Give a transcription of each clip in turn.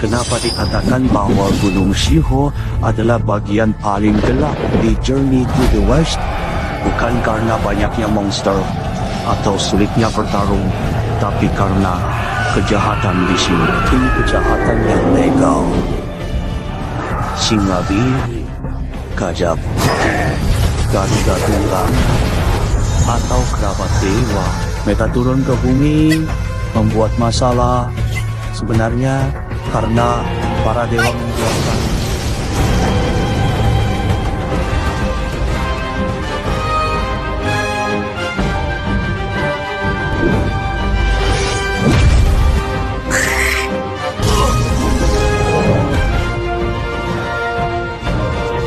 Kenapa dikatakan bahwa Gunung Shiho adalah bagian paling gelap di Journey to the West? Bukan karena banyaknya monster atau sulitnya bertarung, tapi karena kejahatan di sini. Ini kejahatan yang legal. Singa biru, gajah putih, garuda tunggang, atau kerabat dewa. Mereka turun ke bumi, membuat masalah. Sebenarnya karena para dewa membuatkan.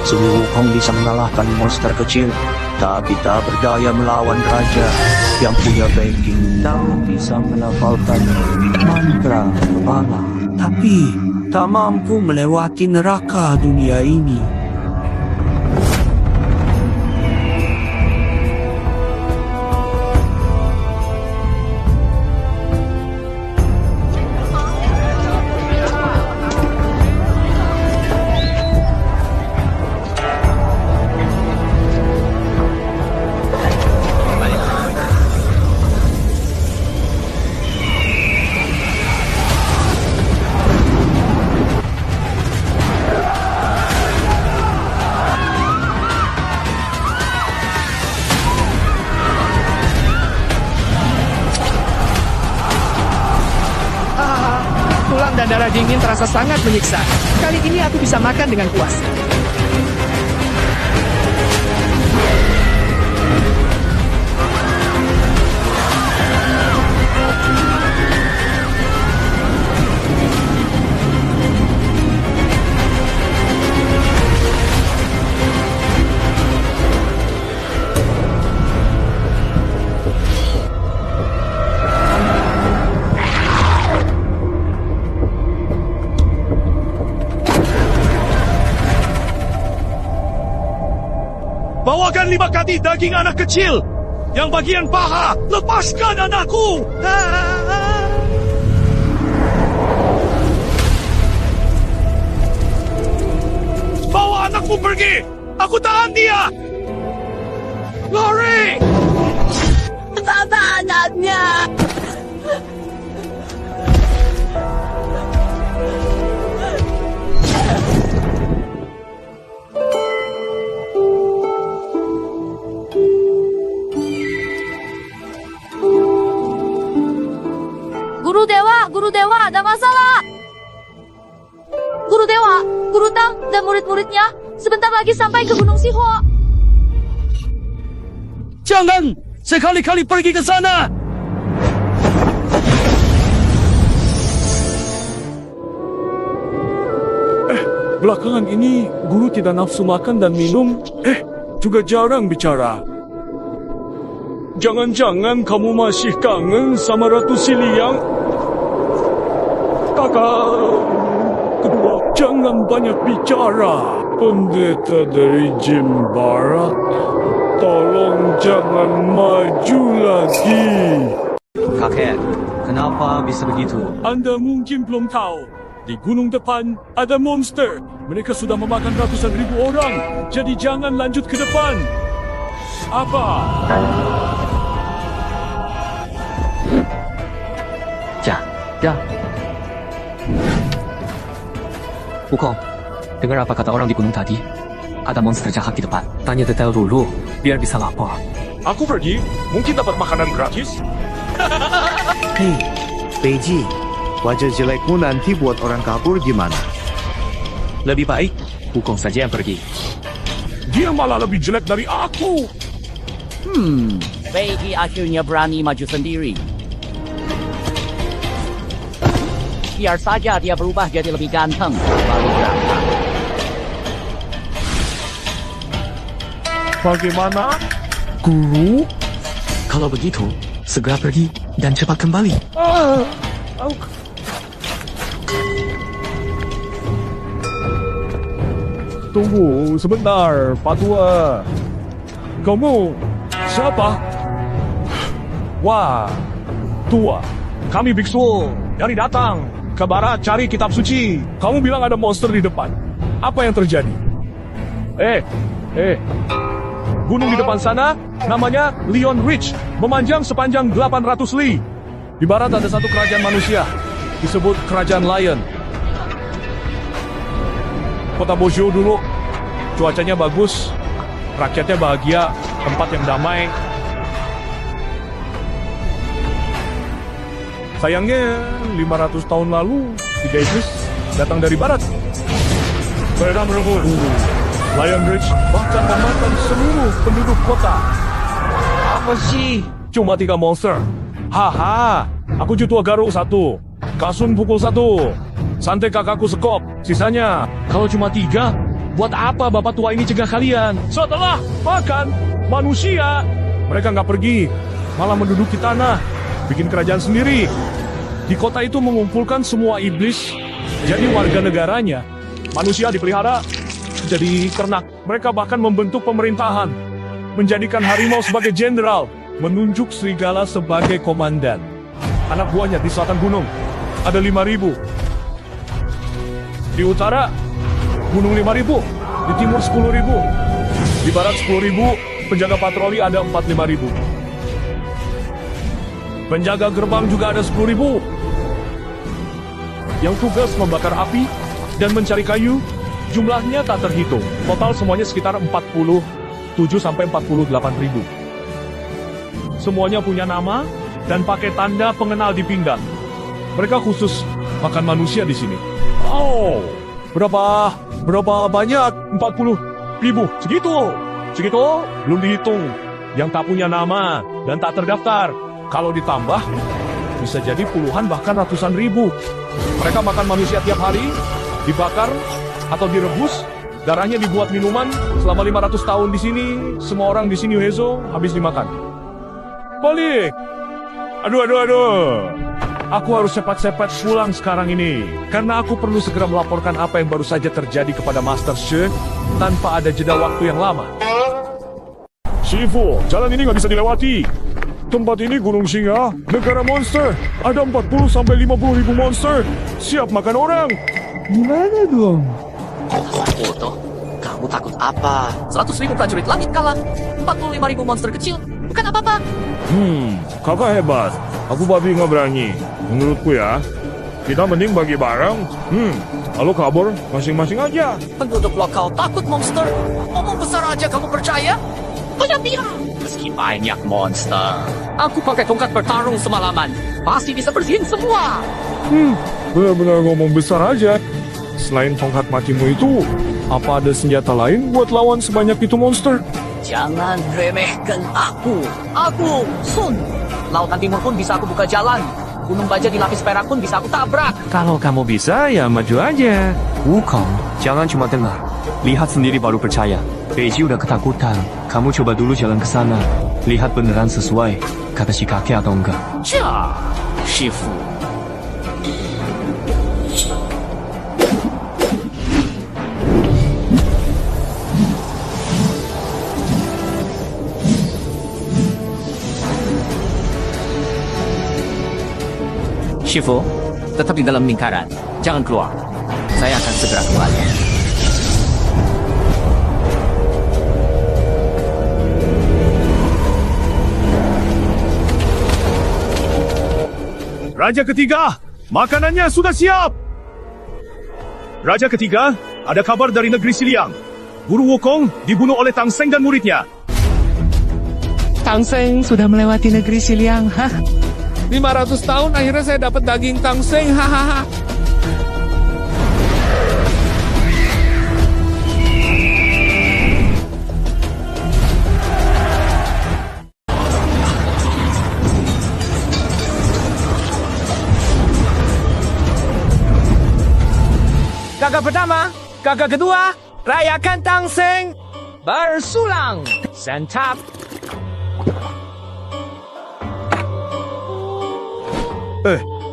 Seluruh Wukong bisa mengalahkan monster kecil, tapi tak berdaya melawan raja yang punya backing. Tahu bisa melafalkan mantra kepala, tapi tak mampu melewati neraka dunia ini. Dan darah dingin terasa sangat menyiksa. Kali ini aku bisa makan dengan puas. Bawakan 5 kati daging anak kecil. Yang bagian paha, lepaskan anakku. Bawa anakmu pergi. Aku tahan dia. Lari! Baba anaknya. Guru Dewa, ada masalah. Guru Dewa, Guru Tang, dan murid-muridnya sebentar lagi sampai ke Gunung Shiho. Jangan sekali-kali pergi ke sana. Belakangan ini guru tidak nafsu makan dan minum. Juga jarang bicara. Jangan-jangan kamu masih kangen sama Ratu Siliang? Kakak kedua, jangan banyak bicara. Pendeta dari Jin Barat, tolong jangan maju lagi. Kakek, kenapa bisa begitu? Anda mungkin belum tahu. Di gunung depan ada monster. Mereka sudah memakan ratusan ribu orang. Jadi jangan lanjut ke depan. Apa? Ya. Wukong, dengar apa kata orang di gunung tadi? Ada monster jahat di depan. Tanya detail dulu, biar bisa lapor. Aku pergi, mungkin dapat makanan gratis. Hei, Beiji, wajah jelekmu nanti buat orang kabur gimana? Lebih baik, Wukong saja yang pergi. Dia malah lebih jelek dari aku. Beiji akhirnya berani maju sendiri. Biar saja dia berubah jadi lebih ganteng, lalu berangkat. Bagaimana? Guru? Kalau begitu, segera pergi dan cepat kembali. Tunggu sebentar, Pak Tua. Kamu siapa? Wah, Tua. Kami biksu dari datang. ke barat cari kitab suci. Kamu bilang ada monster di depan. Apa yang terjadi? Gunung di depan sana namanya Lion Ridge, memanjang sepanjang 800 li. Di barat ada satu kerajaan manusia, disebut Kerajaan Lion. Kota Bojo dulu, cuacanya bagus, rakyatnya bahagia, tempat yang damai. Sayangnya, 500 tahun lalu, 3 iblis datang dari barat. Mereka merebut Lion Ridge, bahkan memakan seluruh penduduk kota. Apa sih? Cuma 3 monster. Haha, aku Jutua Garuk 1, Kasun pukul 1, Santai kakakku sekop, sisanya. Kalau cuma 3, buat apa bapak tua ini cegah kalian? Setelah makan manusia, mereka nggak pergi, malah menduduki tanah, bikin kerajaan sendiri. Di kota itu mengumpulkan semua iblis, jadi warga negaranya. Manusia dipelihara, jadi ternak. Mereka bahkan membentuk pemerintahan, menjadikan harimau sebagai jenderal, menunjuk serigala sebagai komandan. Anak buahnya di selatan gunung, ada 5.000. Di utara, gunung 5.000. Di timur 10.000. Di barat 10.000, penjaga patroli ada 45.000. Penjaga gerbang juga ada 10.000. Yang tugas membakar api dan mencari kayu, jumlahnya tak terhitung. Total semuanya sekitar 47-48.000. Semuanya punya nama dan pakai tanda pengenal di pinggang. Mereka khusus makan manusia di sini. Oh, berapa banyak? 40.000. Segitu, belum dihitung. Yang tak punya nama dan tak terdaftar. Kalau ditambah, bisa jadi puluhan bahkan ratusan ribu. Mereka makan manusia tiap hari, dibakar atau direbus. Darahnya dibuat minuman. Selama 500 tahun di sini, semua orang di sini Uezo habis dimakan. Balik. Aduh. Aku harus cepat-cepat pulang sekarang ini, karena aku perlu segera melaporkan apa yang baru saja terjadi kepada Master Shi, tanpa ada jeda waktu yang lama. Shifu, jalan ini nggak bisa dilewati. Tempat ini Gunung Singa, negara monster. Ada 40-50 ribu monster, siap makan orang. Gimana dong? Bodoh, kamu takut apa? 100.000 prajurit langit kalah, 45.000 monster kecil, bukan apa-apa. Kakak hebat. Aku babi nggak berani. Menurutku ya, kita mending bagi barang. Lalu kabur masing-masing aja. Penduduk lokal takut monster. Omong besar aja kamu percaya? Banyak pihak. Meski banyak monster, aku pakai tongkat bertarung semalaman. Pasti bisa bersihin semua. Benar-benar ngomong besar aja. Selain tongkat matimu itu, apa ada senjata lain buat lawan sebanyak itu monster? Jangan remehkan aku. Aku, Sun. Lautan Timur pun bisa aku buka jalan. Gunung Baja di lapis perak pun bisa aku tabrak. Kalau kamu bisa, ya maju aja. Wukong, jangan cuma dengar. Lihat sendiri baru percaya. Beiji udah ketakutan. Kamu coba dulu jalan ke sana. Lihat beneran sesuai kata si kakek atau enggak. Cia, Shifu. Shifu, tetap di dalam lingkaran. Jangan keluar. Saya akan segera kembali. Raja ketiga, makanannya sudah siap. Raja ketiga, ada kabar dari negeri Siliang. Guru Wukong dibunuh oleh Tang Seng dan muridnya. Tang Seng sudah melewati negeri Siliang. 500 tahun akhirnya saya dapat daging Tang Seng. Hahaha. Kakak pertama, kakak kedua, rayakan Tang Seng bersulang. Santap.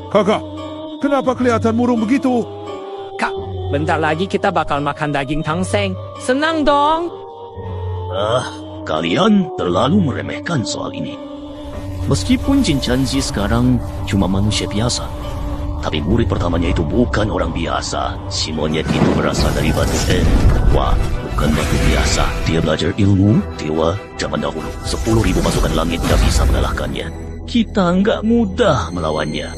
Kakak, kenapa kelihatan murung begitu? Kak, bentar lagi kita bakal makan daging Tang Seng. Senang dong. Kalian terlalu meremehkan soal ini. Meskipun Jin Chanji sekarang cuma manusia biasa, Tapi murid pertamanya itu bukan orang biasa. Si monyet itu berasal dari batu es. Wah, bukan batu biasa. Dia belajar ilmu dewa zaman dahulu. 10.000 pasukan langit tak bisa mengalahkannya. Kita nggak mudah melawannya.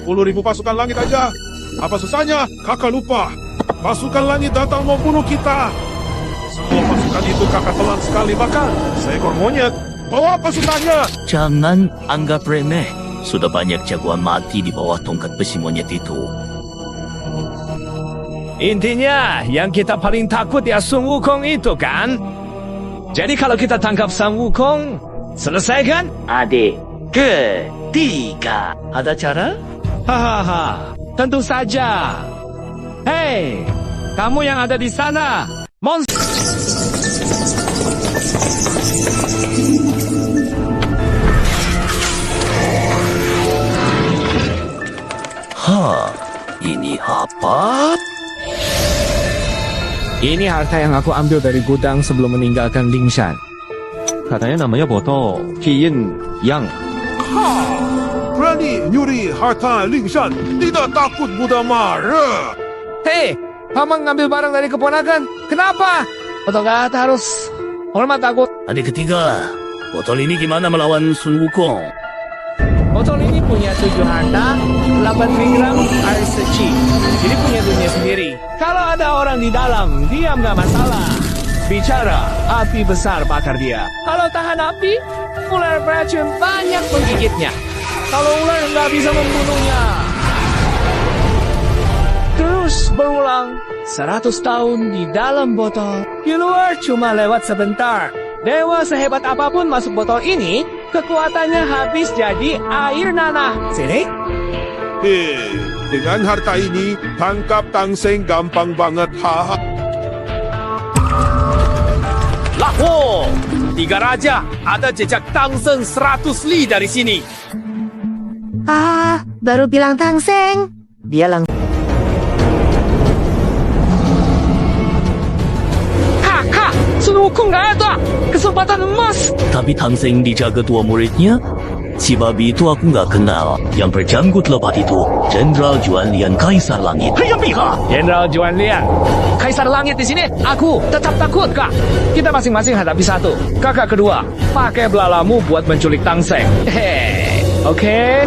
10.000 pasukan langit aja. Apa susahnya? Kakak lupa. Pasukan langit datang membunuh kita. Semua pasukan itu kakak telan sekali makan. Seekor monyet. Bawa pasukannya. Jangan anggap remeh. Sudah banyak jagoan mati di bawah tongkat besi monyet itu. Intinya, yang kita paling takut ya Sun Wukong itu kan? Jadi kalau kita tangkap Sun Wukong, selesai kan? Adik ketiga. Ada cara? Hahaha, tentu saja. Hei, kamu yang ada di sana, monster. Ini apa? Ini harta yang aku ambil dari gudang sebelum meninggalkan Lingshan. Katanya namanya botol Qiyin Yang. Berani nyuri harta Lingshan. Tidak takut Buddha marah. Hei, paman ngambil barang dari keponakan. Kenapa? Atau nggak harus hormat takut? Adik ketiga, botol ini gimana melawan Sun Wukong? Botol ini punya 7 harta, 8 miligram air suci. Jadi punya dunia sendiri. Kalau ada orang di dalam, diam nggak masalah. Bicara, api besar bakar dia. Kalau tahan api, ular beracun banyak menggigitnya. Kalau ular nggak bisa membunuhnya. Terus berulang 100 tahun di dalam botol. Di luar cuma lewat sebentar. Dewa sehebat apapun masuk botol ini, kekuatannya habis jadi air nanah. Sini. Dengan harta ini, tangkap Tangseng gampang banget. Lahwo! 3 raja, ada jejak Tangseng 100 li dari sini. Baru bilang Tangseng. Dia langsung Sun Wukong nggak ada. Kesempatan emas. Tapi Tangseng dijaga tua muridnya. Si babi itu aku nggak kenal. Yang berjanggut lebat itu Jenderal Juanlian Kaisar Langit. Jenderal Juanlian, Kaisar Langit di sini. Aku tetap takut, Kak. Kita masing-masing hadapi satu. Kakak kedua, pakai belalamu buat menculik Tangseng. Hehe. Oke.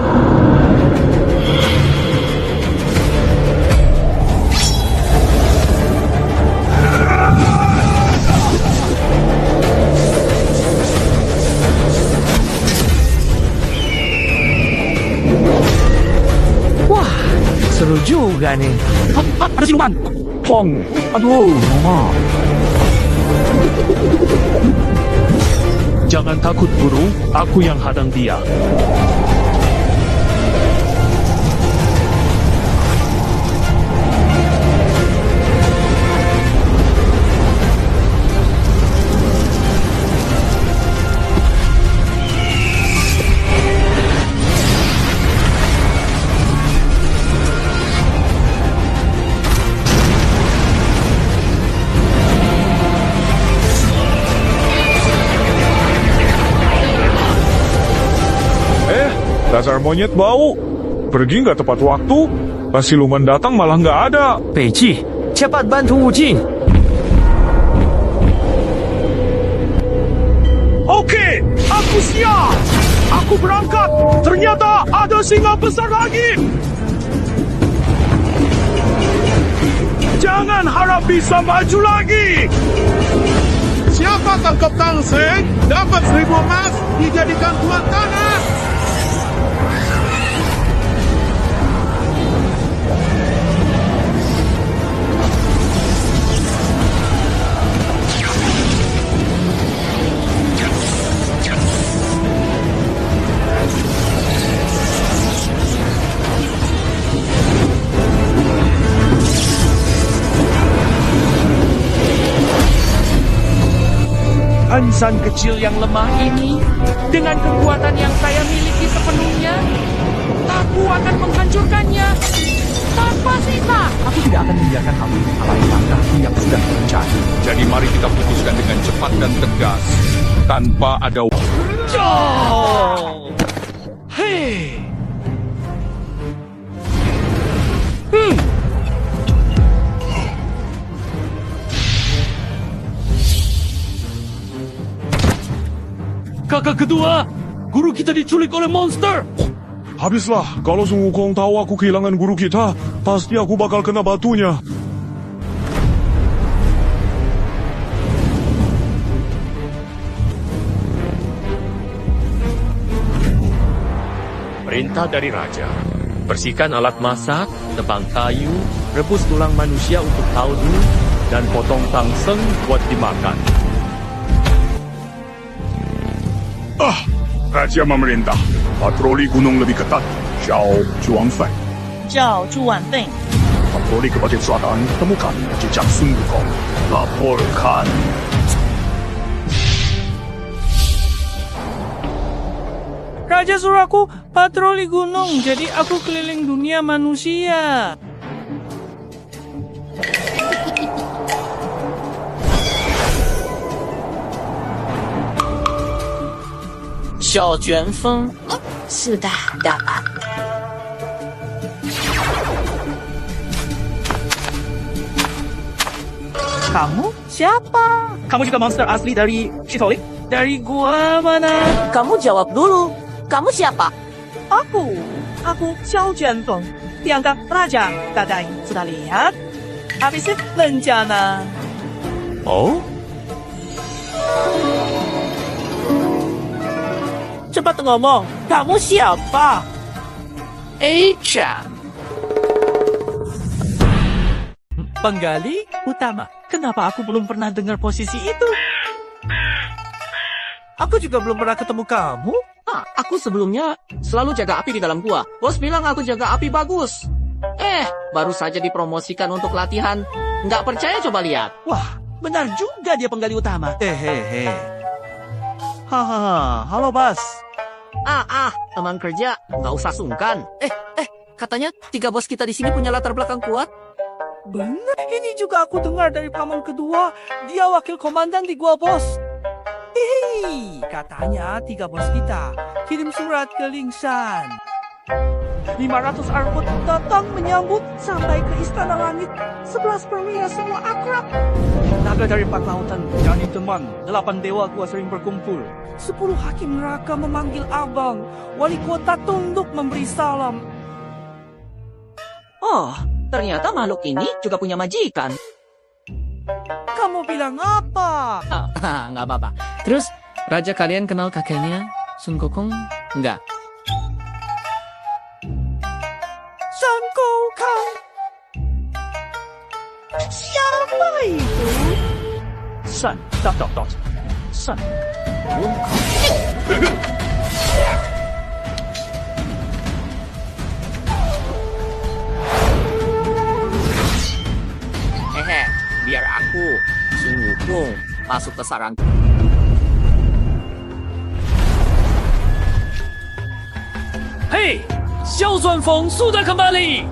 Seru juga nih. Ada siluman. Pong. Aduh, mama. Jangan takut, Guru. Aku yang hadang dia. Dasar monyet bau. Pergi nggak tepat waktu. Pas siluman datang malah nggak ada. Beiji, cepat bantu Wujin. Oke, aku siap. Aku berangkat. Ternyata ada singa besar lagi. Jangan harap bisa maju lagi. Siapa tangkap Tangseng dapat 1.000 emas dijadikan tuan tanah. Insan kecil yang lemah ini, dengan kekuatan yang saya miliki sepenuhnya, aku akan menghancurkannya tanpa sisa. Aku tidak akan membiarkan kamu mengalami langkahku yang sudah terjadi. Jadi mari kita putuskan dengan cepat dan tegas, tanpa ada. Hei, Kakak kedua, guru kita diculik oleh monster. Habislah, kalau Sun Wukong tahu aku kehilangan guru kita, pasti aku bakal kena batunya. Perintah dari Raja. Bersihkan alat masak, tebang kayu, rebus tulang manusia untuk kaldu, dan potong tangseng buat dimakan. Raja memerintah, patroli gunung lebih ketat. Xiao Zhuangfei. 叫朱晚辈。 Patroli ke bagian selatan, temukan jejak Sun Wukong. Laporkan. Raja suruh aku patroli gunung, jadi aku keliling dunia manusia. Xiao Juanfeng. 是的，大王。 Kamu siapa? Kamu juga monster asli dari Shitolik? Dari gua mana? Kamu jawab dulu. Kamu siapa? Aku Xiao Juanfeng, dianggap raja. Katanya sudah lihat. Habis rencana. Oh? Cepat ngomong, kamu siapa? Asia. Penggali utama. Kenapa aku belum pernah dengar posisi itu? Aku juga belum pernah ketemu kamu. Aku sebelumnya selalu jaga api di dalam gua. Bos bilang aku jaga api bagus. Baru saja dipromosikan untuk latihan. Nggak percaya coba lihat. Wah, benar juga dia penggali utama. Hahaha, halo Bas. Teman kerja, nggak usah sungkan. Katanya 3 bos kita di sini punya latar belakang kuat. Benar, ini juga aku dengar dari paman kedua. Dia wakil komandan di gua, bos. Hihi, katanya 3 bos kita kirim surat ke Lingshan. 500 arbut datang menyambut sampai ke Istana Langit. 11 perwira semua akrab. Naga dari 4 lautan jadi teman. 8 dewa gua sering berkumpul. 10 hakim neraka memanggil abang. Wali kota tunduk memberi salam. Oh, ternyata makhluk ini juga punya majikan. Kamu bilang apa? Nggak apa-apa. Terus, raja kalian kenal kakeknya, Sun Wukong? Nggak. Sun Wukong. Siapa itu? Sun. Sun. Biar aku, Sun Wukong, masuk ke sarang. Hei, Xiao Zuanfeng sudah kembali.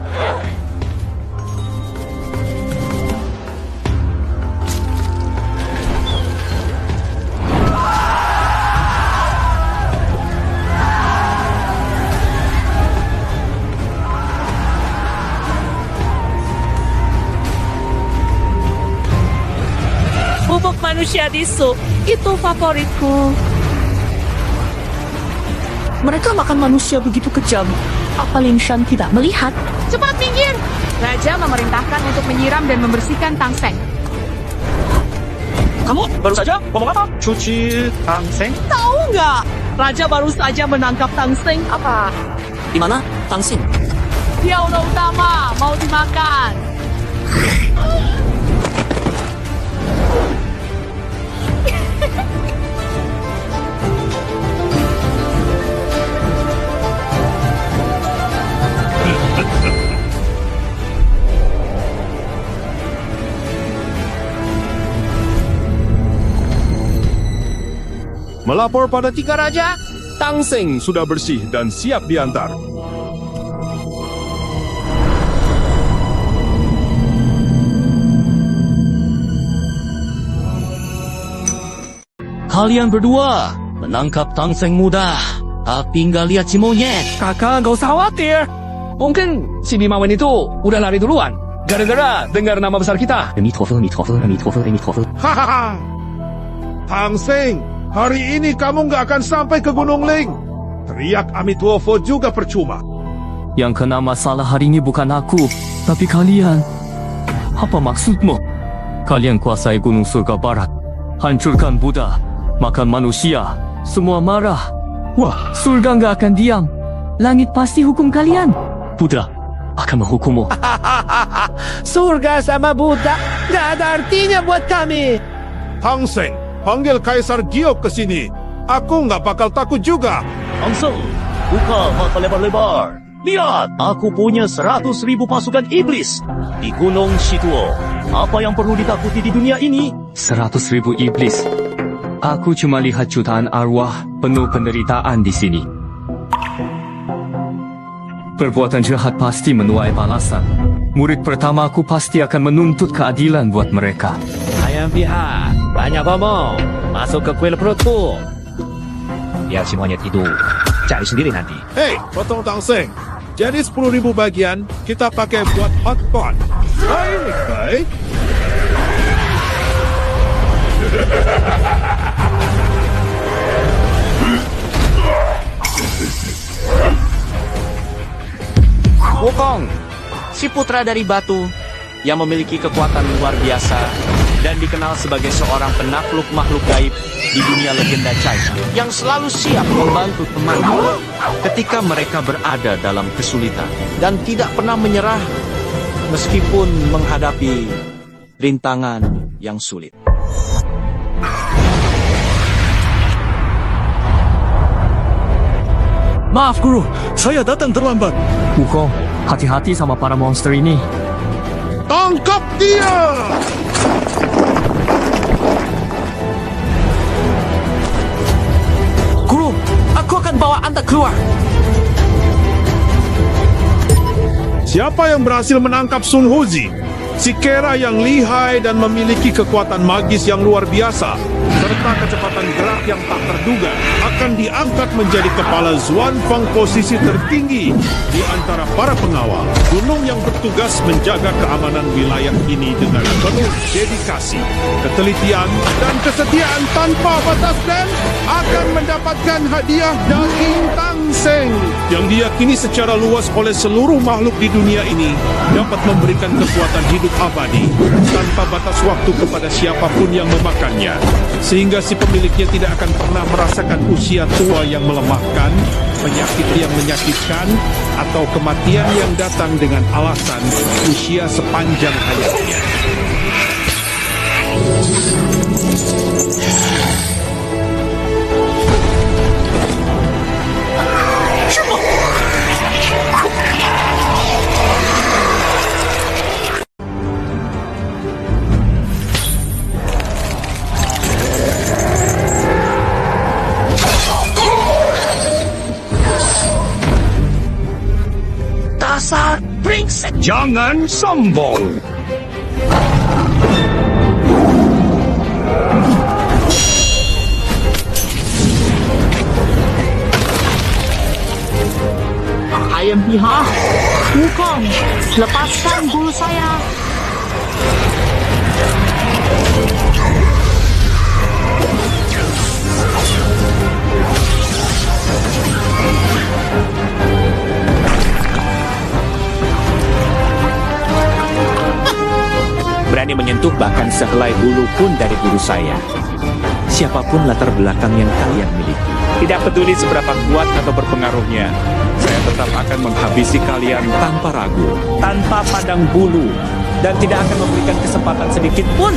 Bubuk manusia di sup, itu favoritku. Mereka makan manusia begitu kejam. Apa Lingshan tidak melihat? Cepat minggir! Raja memerintahkan untuk menyiram dan membersihkan tangseng. Kamu baru saja ngomong apa? Cuci tangseng? Tahu nggak? Raja baru saja menangkap tangseng. Apa? Di mana? Tangseng. Dia udah utama, mau dimakan. Melapor pada 3 raja, tangseng sudah bersih dan siap diantar. Kalian berdua menangkap tangseng muda, tapi nggak lihat si monyet. Kakak, nggak usah khawatir. Mungkin si Bimawan itu udah lari duluan. Gara-gara dengar nama besar kita. Hahaha. Tang Seng, hari ini kamu nggak akan sampai ke Gunung Ling. Teriak Amituofo juga percuma. Yang kena masalah hari ini bukan aku, tapi kalian. Apa maksudmu? Kalian kuasai Gunung Surga Barat. Hancurkan Buddha, makan manusia. Semua marah. Wah, surga nggak akan diam. Langit pasti hukum kalian. Buddha akan menghukummu. Surga sama Buddha nggak ada artinya buat kami. Tang Seng, panggil Kaisar Giok ke sini. Aku nggak bakal takut juga. Tang Seng, buka mata lebar-lebar. Lihat, aku punya 100.000 pasukan iblis di Gunung Shituo. Apa yang perlu ditakuti di dunia ini? 100.000 iblis. Aku cuma lihat jutaan arwah penuh penderitaan di sini. Perbuatan jahat pasti menuai balasan. Murid pertama aku pasti akan menuntut keadilan buat mereka. Ayam pihak, banyak ngomong. Masuk ke kuil perutku. Biar semuanya tidur. Cari sendiri nanti. Hei, potong Tang Seng. Jadi 10.000 bagian kita pakai buat hotpot. Ini baik. Wukong, si putra dari batu yang memiliki kekuatan luar biasa dan dikenal sebagai seorang penakluk makhluk gaib di dunia legenda China yang selalu siap membantu temannya ketika mereka berada dalam kesulitan dan tidak pernah menyerah meskipun menghadapi rintangan yang sulit. Maaf guru, saya datang terlambat. Wukong, hati-hati sama para monster ini. Tangkap dia! Guru, aku akan bawa Anda keluar. Siapa yang berhasil menangkap Sun Huzi? Si kera yang lihai dan memiliki kekuatan magis yang luar biasa, serta kecepatan gerak yang tak terduga, akan diangkat menjadi kepala Zuanfang posisi tertinggi di antara para pengawal. Gunung yang bertugas menjaga keamanan wilayah ini dengan penuh dedikasi, ketelitian, dan kesetiaan tanpa batas dan akan mendapatkan hadiah daging Tang Seng yang diyakini secara luas oleh seluruh makhluk di dunia ini dapat memberikan kekuatan hidup abadi tanpa batas waktu kepada siapapun yang memakannya, sehingga si pemiliknya tidak akan pernah merasakan usia tua yang melemahkan, penyakit yang menyakitkan, atau kematian yang datang dengan alasan usia sepanjang hayatnya. Dasar brengsek! Jangan sombong! Ayam pihak. Wukong, lepaskan bulu saya. Berani menyentuh bahkan sehelai bulu pun dari bulu saya. Siapapun latar belakang yang kalian miliki, tidak peduli seberapa kuat atau berpengaruhnya, saya tetap akan menghabisi kalian tanpa ragu, tanpa padang bulu, dan tidak akan memberikan kesempatan sedikit pun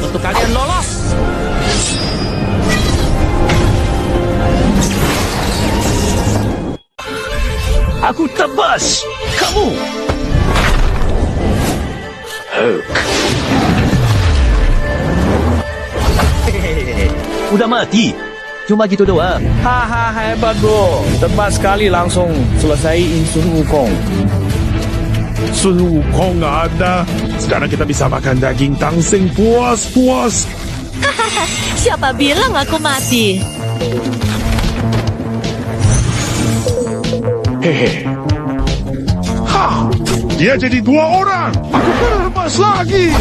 untuk kalian lolos. Aku tebas kamu! Udah mati. Cuma gitu doang. Haha, hebat bro. Tepat sekali langsung selesaiin Sun Wukong. Sun Wukong nggak ada. Sekarang kita bisa makan daging Tang Seng puas-puas. Siapa bilang aku mati? Hehe. Dia jadi 2 orang. Aku lepas lagi.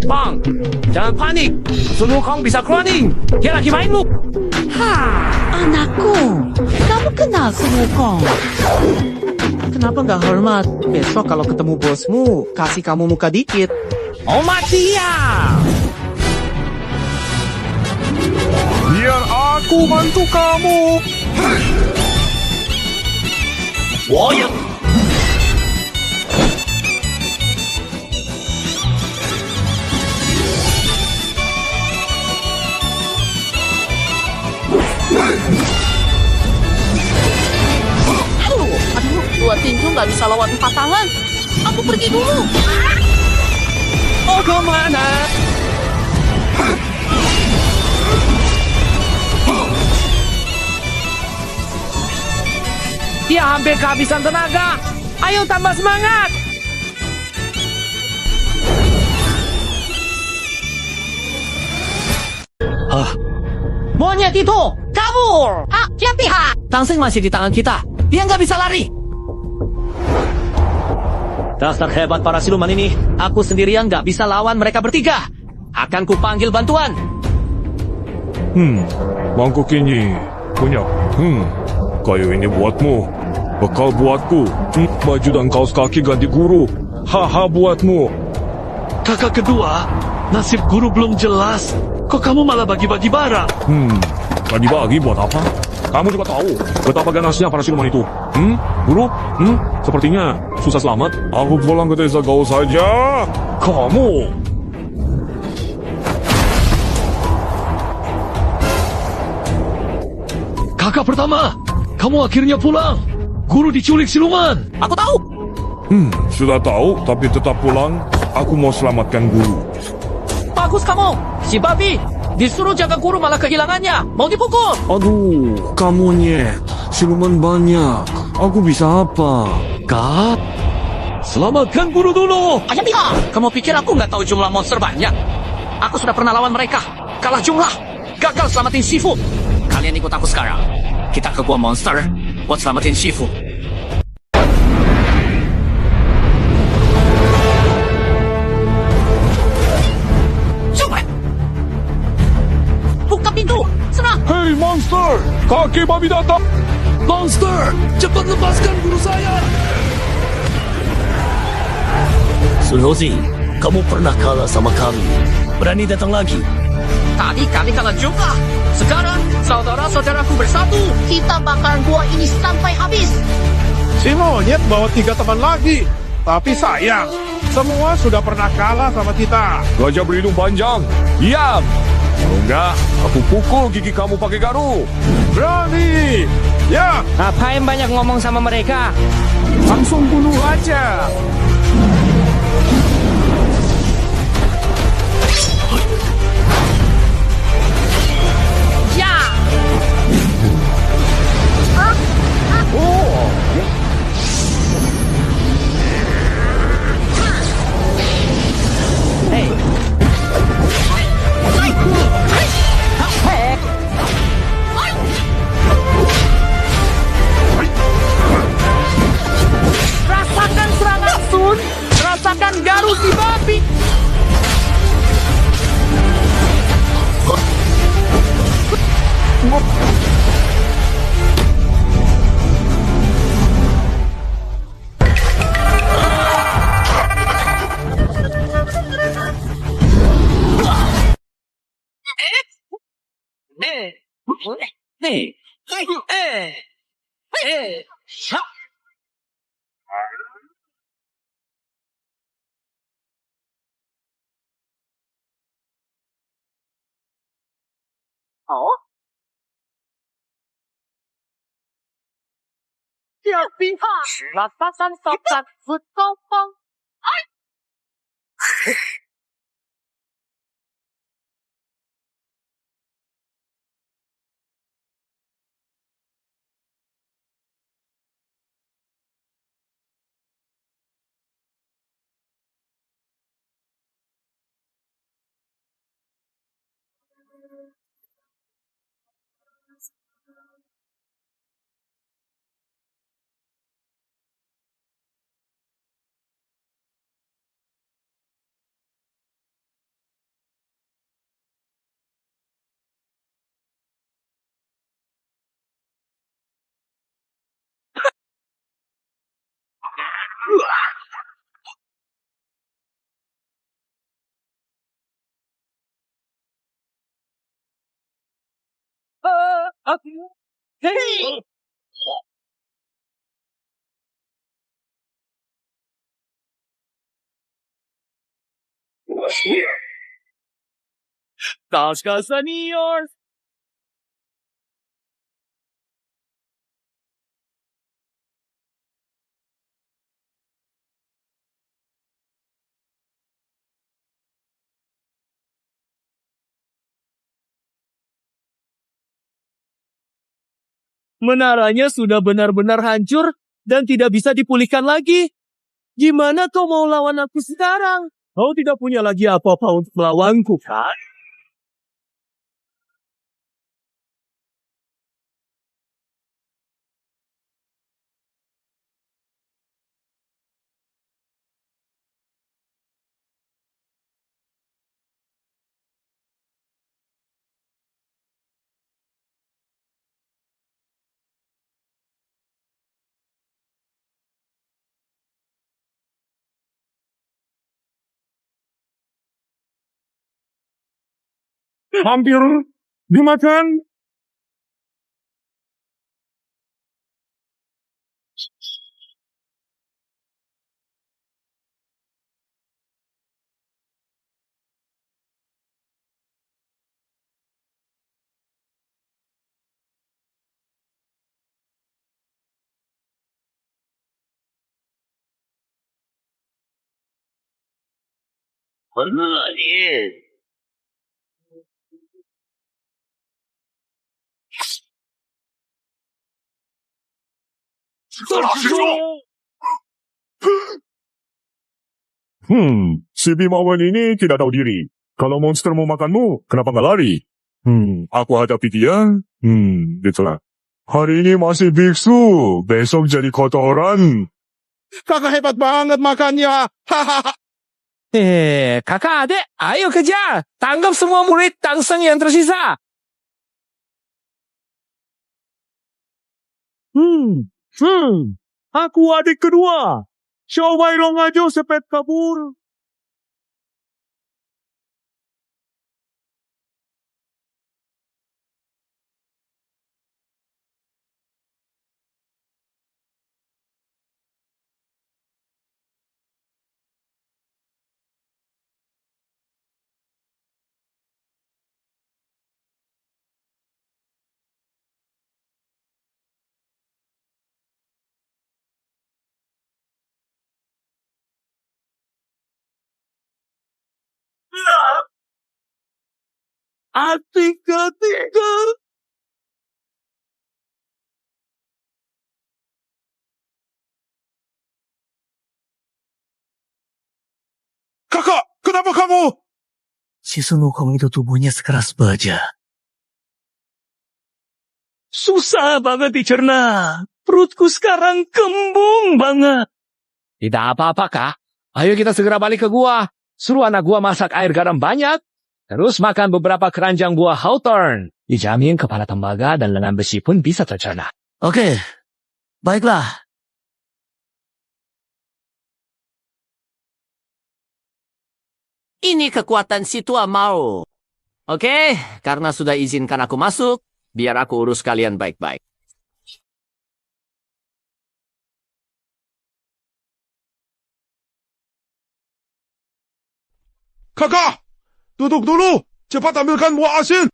Bang, jangan panik. Sun Wukong bisa cloning. Dia lagi main lu. Anakku, kamu kenal Sun Wukong? Kenapa nggak hormat? Besok kalau ketemu bosmu, kasih kamu muka dikit. Oh mati ya. Biar aku bantu kamu. Wah, Aduh, dua tinju nggak bisa lawan 4 tangan. Aku pergi dulu. Oh kemana? Dia hampir kehabisan tenaga. Ayo tambah semangat. Monyet itu kabur. Yang pihak. Tang Seng masih di tangan kita. Dia nggak bisa lari. Dasar hebat para siluman ini. Aku sendirian nggak bisa lawan mereka bertiga. Akan kupanggil bantuan. Mangkuk ini punya. Kayu ini buatmu. Bekal buatku. Baju dan kaos kaki ganti guru. Haha buatmu. kakak kedua, nasib guru belum jelas. Kok kamu malah bagi-bagi barang? Bagi-bagi buat apa? Kamu juga tahu betapa ganasnya para siluman itu. Guru? Sepertinya susah selamat. Aku pulang ke desa kau saja. Kamu. Kakak pertama, kamu akhirnya pulang. Guru diculik siluman. Aku tahu. Sudah tahu, tapi tetap pulang. Aku mau selamatkan guru. Bagus kamu. Si babi disuruh jaga guru malah kehilangannya. Mau dipukul. Aduh, kamunya siluman banyak. Aku bisa apa? Kak, selamatkan guru dulu. Ayam pihak. Kamu pikir aku nggak tahu jumlah monster banyak? Aku sudah pernah lawan mereka. Kalah jumlah. Gagal selamatin Shifu. Kalian ikut aku sekarang. Kita ke gua monster buat selamatin Shifu. Coba. Buka pintu. Serang. Hei monster, kaki babi datang. Monster, cepat lepaskan guru saya. Sun Hozi, kamu pernah kalah sama kami. Berani datang lagi. Tadi kami kalah jumlah. Sekarang saudara-saudaraku bersatu. Kita bakalan gua ini sampai habis. Si monyet bawa 3 teman lagi. Tapi sayang, semua sudah pernah kalah sama kita. Gajah berhidung panjang. Diam. Kalau enggak, aku pukul gigi kamu pakai garu. Berani. Ya, Ngapain banyak ngomong sama mereka? Langsung bunuh aja. Ya. Hey. Rasakan serangan Sun. Rasakan garu si babi. Oh. Tiểu pihak. Rasakan tokat Futopong. Hei! Tasca senior. Menaranya sudah benar-benar hancur dan tidak bisa dipulihkan lagi. Gimana kau mau lawan aku sekarang? Kau tidak punya lagi apa-apa untuk melawanku, kan? Hampir dimakan. Si Bimawan ini tidak tahu diri. Kalau monster mau makanmu, kenapa nggak lari? Aku hadapi dia. Gitulah. Hari ini masih biksu, besok jadi kotoran. Kakak hebat banget makannya. Kakak adik, ayo kejar. Tangkap semua murid Tangseng yang tersisa. Aku adik kedua. Xiao Long aja sepet kabur. Adik ketiga. Kakak, kenapa kamu? Si Sun Wukong itu tubuhnya sekeras baja. Susah banget dicerna. Perutku sekarang kembung banget. Tidak apa-apa, Kak. Ayo kita segera balik ke gua. Suruh anak gua masak air garam banyak. Terus makan beberapa keranjang buah hawthorn. Dijamin kepala tembaga dan lengan besi pun bisa tercerna. Oke, baiklah. Ini kekuatan si tua mau. Oke, karena sudah izinkan aku masuk, biar aku urus kalian baik-baik. Kakak, duduk dulu. Cepat ambilkan buah asin.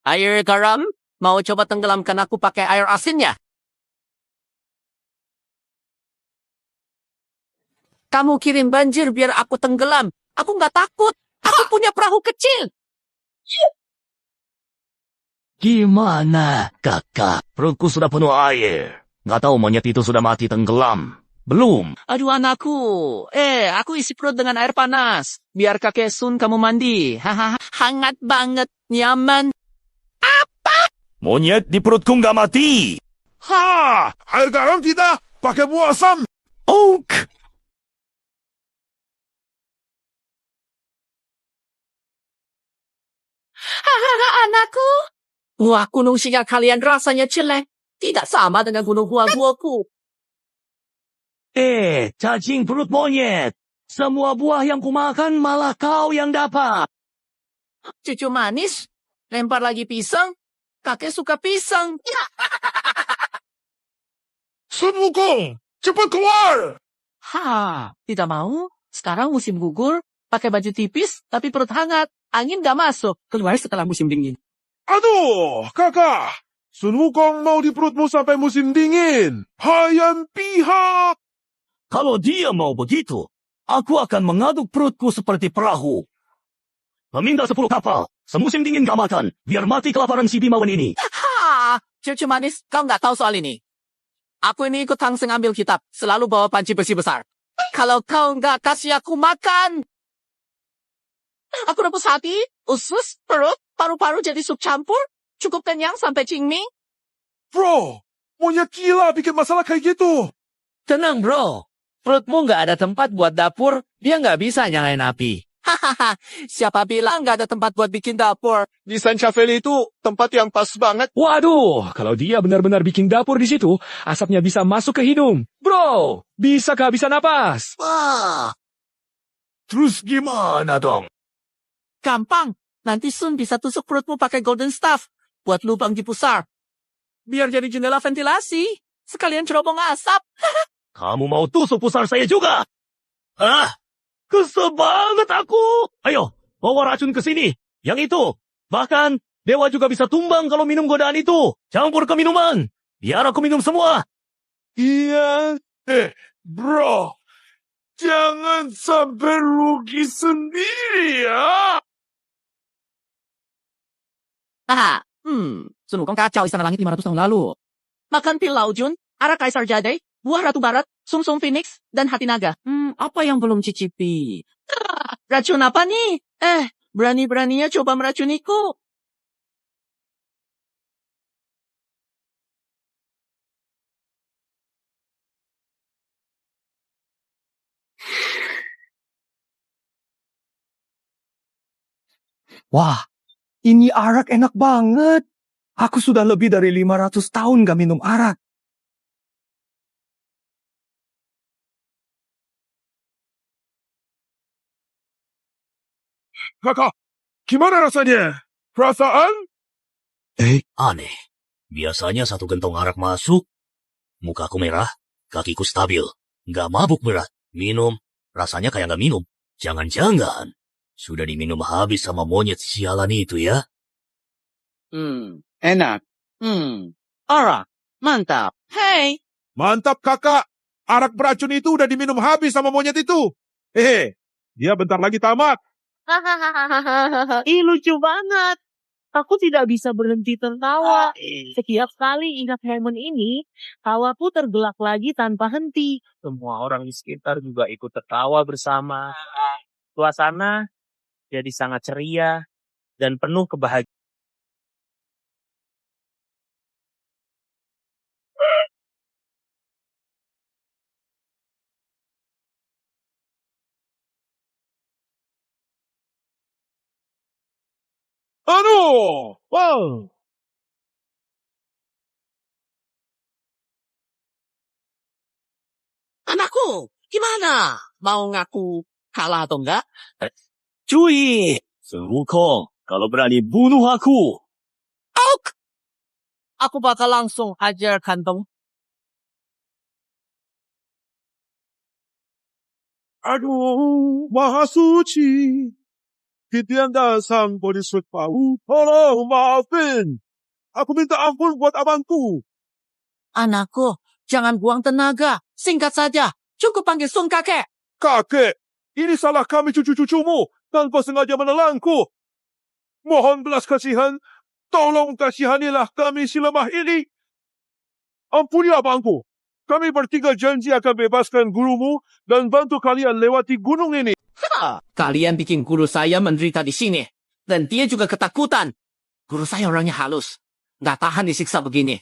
Air garam, mau coba tenggelamkan aku pakai air asin ya? Kamu kirim banjir biar aku tenggelam. Aku nggak takut. Aku punya perahu kecil. Gimana, kakak? Perutku sudah penuh air. Nggak tahu monyet itu sudah mati tenggelam. Belum. Aduh anakku. Aku isi perut dengan air panas. Biar kakek Sun kamu mandi. Hahaha. Hangat banget. Nyaman. Monyet di perutku nggak mati. Ha! Air garam tidak, pakai buah asam. Oak! Hahaha, anakku. Wah, gunung singa kalian rasanya jelek. Tidak sama dengan gunung buah-buahku. Cacing perut monyet. Semua buah yang kumakan malah kau yang dapat. Cucu manis. Lempar lagi pisang. Kakek suka pisang. Sun Wukong, cepat keluar. Tidak mau. Sekarang musim gugur. Pakai baju tipis, tapi perut hangat. Angin gak masuk. Keluar setelah musim dingin. Aduh, kakak. Sun Wukong mau di perutmu sampai musim dingin. Hayan pihak. Kalau dia mau begitu, aku akan mengaduk perutku seperti perahu. Meminta 10 kapal, semusim dingin gak makan, biar mati kelaparan si Bimawan ini. Cucu manis, kau nggak tahu soal ini. Aku ini ikut Hang Seng ambil kitab, selalu bawa panci besi besar. Kalau kau nggak kasih aku makan, aku rebus hati, usus, perut, paru-paru jadi sup campur, cukup kenyang sampai cingming. Bro, monyet gila bikin masalah kayak gitu. Tenang bro, perutmu nggak ada tempat buat dapur, dia nggak bisa nyalain api. Hahaha, siapa bilang nggak ada tempat buat bikin dapur? Di Sancha Valley itu tempat yang pas banget. Waduh, kalau dia benar-benar bikin dapur di situ, asapnya bisa masuk ke hidung. Bro, bisa kehabisan napas. Wah, terus gimana dong? Gampang, nanti Sun bisa tusuk perutmu pakai golden staff, buat lubang di pusar. Biar jadi jendela ventilasi, sekalian cerobong asap. Kamu mau tusuk pusar saya juga? Kesel banget aku. Ayo, bawa racun ke sini. Yang itu. Bahkan, dewa juga bisa tumbang kalau minum godaan itu. Campur ke minuman. Biar aku minum semua. Iya, bro. Jangan sampai rugi sendiri ya. Sun Wukong kacau istana langit 500 tahun lalu. Makan pil Laojun, arak kaisar jadai, buah ratu barat, sumsum phoenix, dan hati naga. Apa yang belum cicipi? Racun apa nih? Berani-beraninya coba meracuniku. Wah, ini arak enak banget. Aku sudah lebih dari 500 tahun gak minum arak. Kakak, gimana rasanya? Perasaan? Aneh. Biasanya satu gentong arak masuk, mukaku merah, kakiku stabil. Gak mabuk berat. Minum, rasanya kayak gak minum. Jangan-jangan sudah diminum habis sama monyet sialan itu ya? Enak. Arak, mantap. Hey, Mantap kakak. Arak beracun itu udah diminum habis sama monyet itu. Dia bentar lagi tamat. Ih, lucu banget. Aku tidak bisa berhenti tertawa. Setiap kali ingat momen ini, tawaku tergelak lagi tanpa henti. Semua orang di sekitar juga ikut tertawa bersama. Suasana jadi sangat ceria dan penuh kebahagiaan. Aduh! Wow, anakku, gimana? Mau ngaku kalah atau enggak? Cuy! Sun Wukong, kalau berani bunuh aku. Aku bakal langsung hajar kantong. Aduh, Maha Suci. Titianda Sang Bodhisattva, tolong maafin. Aku minta ampun buat abangku. Anakku, jangan buang tenaga. Singkat saja. Cukup panggil Sun kakek. Kakek, ini salah kami cucu-cucumu tanpa sengaja menelangku. Mohon belas kasihan, tolong kasihanilah kami si lemah ini. Ampuni abangku. Kami bertiga janji akan bebaskan gurumu dan bantu kalian lewati gunung ini. Kalian bikin guru saya menderita di sini. Dan dia juga ketakutan. Guru saya orangnya halus. Nggak tahan disiksa begini.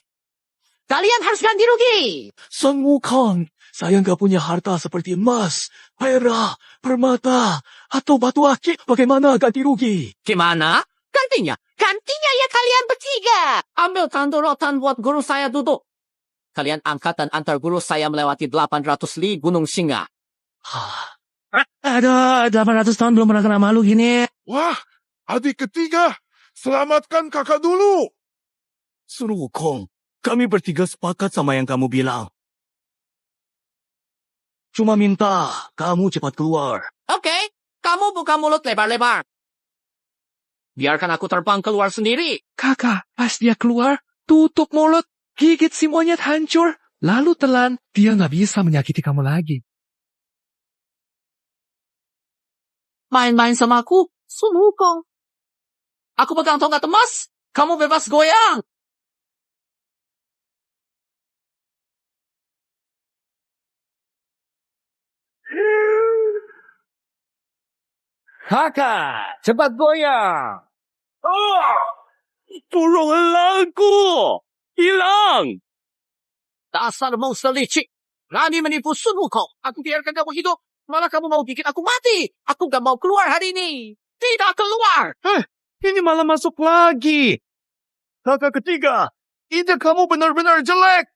Kalian harus ganti rugi. Sun Wukong, saya nggak punya harta seperti emas, perak, permata, atau batu akik. Bagaimana ganti rugi? Gimana? Gantinya? Gantinya ya kalian bertiga. Ambil tandu rotan buat guru saya duduk. Kalian angkat dan antar guru saya melewati 800 li Gunung Singa. Ada 800 tahun belum pernah kena malu gini. Wah, adik ketiga, selamatkan kakak dulu. Sun Wukong, kami bertiga sepakat sama yang kamu bilang. Cuma minta kamu cepat keluar. Oke, kamu buka mulut lebar-lebar. Biarkan aku terbang keluar sendiri. Kakak, pas dia keluar, tutup mulut, gigit si monyet hancur, lalu telan, dia nggak bisa menyakiti kamu lagi. Main-main sama aku, Sun Wukong. Aku pegang tongkat emas, kamu bebas goyang. Kakak, cepat goyang. Tolonglah aku. Hilang. Dasar monster licik. Berani menipu Sun Wukong. Aku biarkan kamu hidup. Malah kamu mau bikin aku mati. Aku gak mau keluar hari ini. Tidak keluar. Ini malah masuk lagi. Kakak ketiga, ide kamu benar-benar jelek.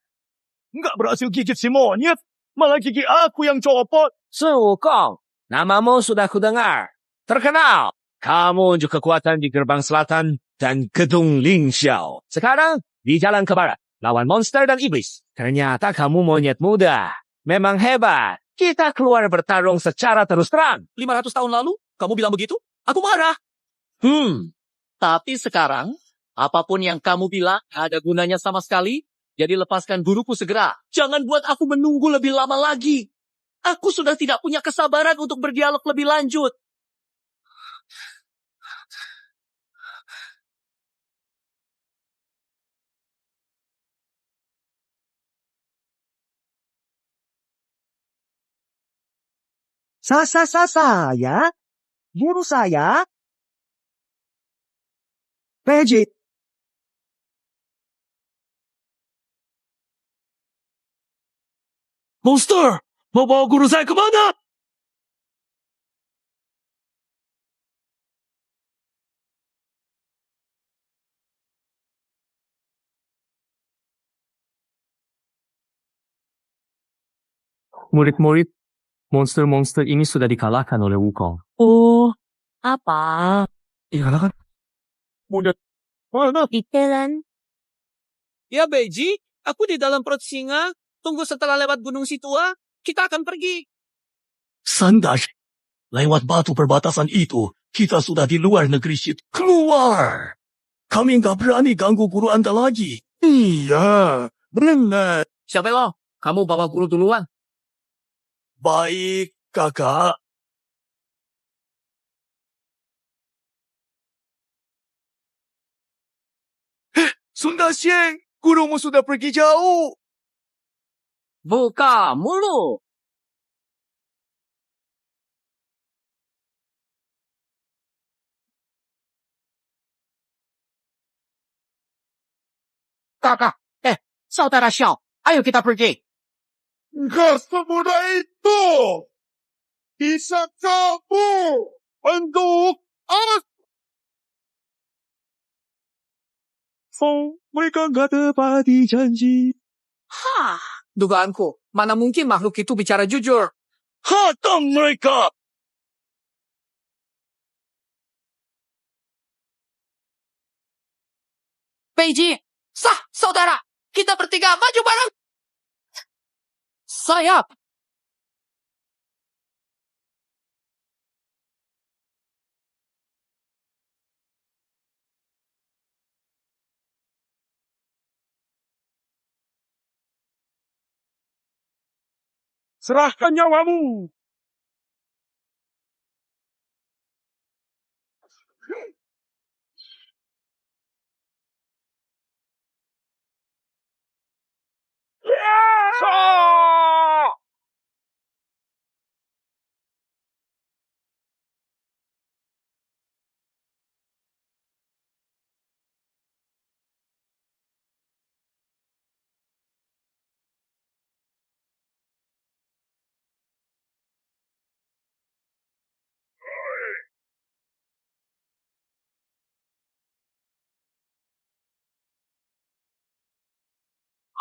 Nggak berhasil gigit si monyet, malah gigi aku yang copot. Sun Wukong, namamu sudah kudengar. Terkenal. Kamu unjuk kekuatan di gerbang selatan dan gedung Ling Xiao. Sekarang, di jalan ke barat. Lawan monster dan iblis. Ternyata kamu monyet muda. Memang hebat. Kita keluar bertarung secara terus terang. 500 tahun lalu, kamu bilang begitu? Aku marah. Tapi sekarang, apapun yang kamu bilang, ada gunanya sama sekali. Jadi lepaskan guruku segera. Jangan buat aku menunggu lebih lama lagi. Aku sudah tidak punya kesabaran untuk berdialog lebih lanjut. Saya? Guru saya? Pejit. Monster, mau bawa guru saya kemana? Murid-murid, monster-monster ini sudah dikalahkan oleh Wukong. Oh, apa? Dikalahkan? Monyet, mana? Itelan. Ya, Beiji, aku di dalam perut singa. Tunggu setelah lewat gunung Situa, kita akan pergi. Sandash, lewat batu perbatasan itu, kita sudah di luar negeri situ. Keluar! Kami nggak berani ganggu guru Anda lagi. Iya, benar. Siapa kamu bawa guru duluan. Baik, kakak. Sunda Xiang, gurumu sudah pergi jauh. Buka mulut. Kakak, saudara Xiao, ayo kita pergi. Nggak semudah itu. Bisa kamu untuk Mereka nggak tepati janji. Dugaanku, mana mungkin makhluk itu bicara jujur. Hatam mereka! Peiji, saudara, kita bertiga maju bareng. Sayap. serahkan nyawamu.